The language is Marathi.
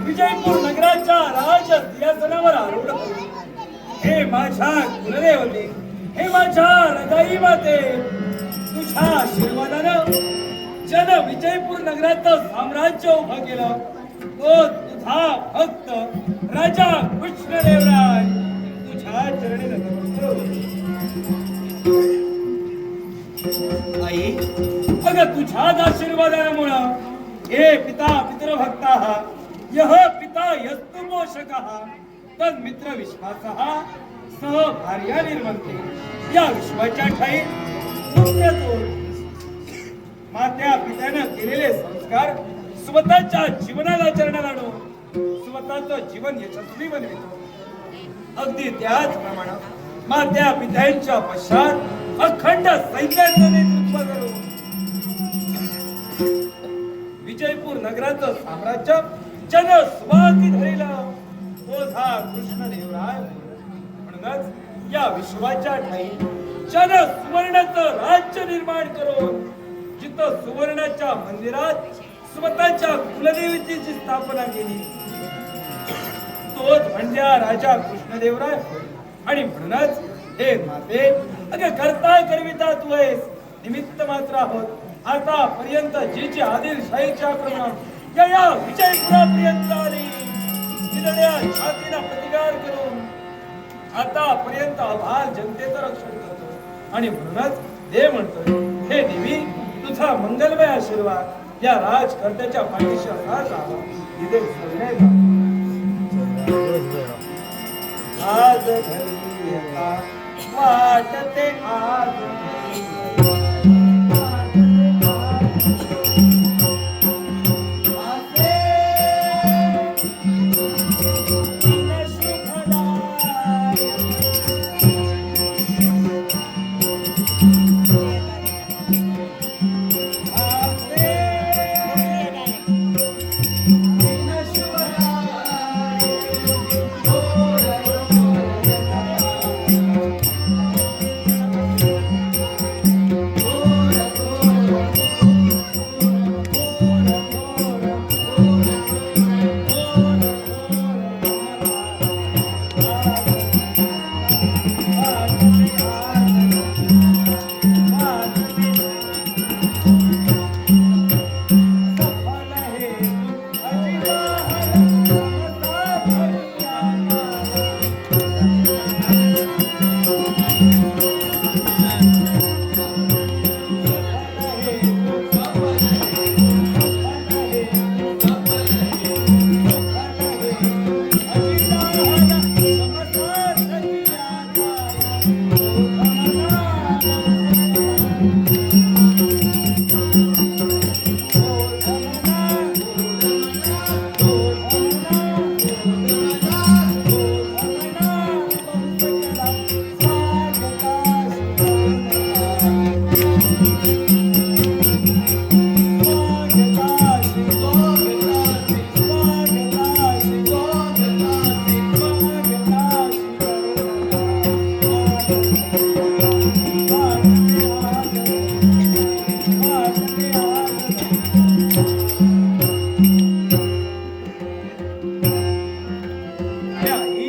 विजयपूर नगराच्या राज सिंहासनावर आरूढ हे माझ्या कुलदेवते, हे माझ्या रजाई माते, तुझ्या आशीर्वादानं जन विजयपूर नगराचं साम्राज्य उभं केलं. तो तुझा भक्त राजा कृष्णदेवराय तुझ्या चरणी नतमस्तक. आई अगं तुझ्याच आशीर्वादामुळं हे पिता पितृभक्ताः यः पिता यस्तु पोषकः तद मित्र विश्वासः सह भार्या निर्मंते. या विश्वाच्या ठाई मात्या पित्यानं केलेले संस्कार स्वतःच्या जीवनाला आचरणात आणून स्वतःचं जीवन यशस्वी बनवितो. अगदी त्याचप्रमाणे मात्या पित्यांच्या पश्चात अखंड सैन्याचं नेतृत्व करून विजयपूर नगराचं साम्राज्य जन स्वाती धरिलं ओझा कृष्णदेवराय. म्हणूनच या विश्वाच्या ठाई जन सुवर्णाचं राज्य निर्माण करून जिथं सुवर्णाच्या मंदिरात स्वतःच्या कुलदेवतेची स्थापना केली तोच म्हणजे राजा कृष्णदेवराय. आणि म्हणूनच हे माते अगं करता करविता तू आहेस, निमित्त मात्र आहोत. आतापर्यंत जी जी आदिलशाहीच्या आक्रमण या विजयपुरापर्यंत आली निरड्या छातीला प्रतिकार करून आतापर्यंत अभाल जनतेचं रक्षण करतो. आणि म्हणूनच देव म्हणतोय हे देवी तुझा मंगलमय आशीर्वाद या राजकर्त्याच्या पाठीशी असाच राहावा. इथे आज घरी वाटते आज Thank you.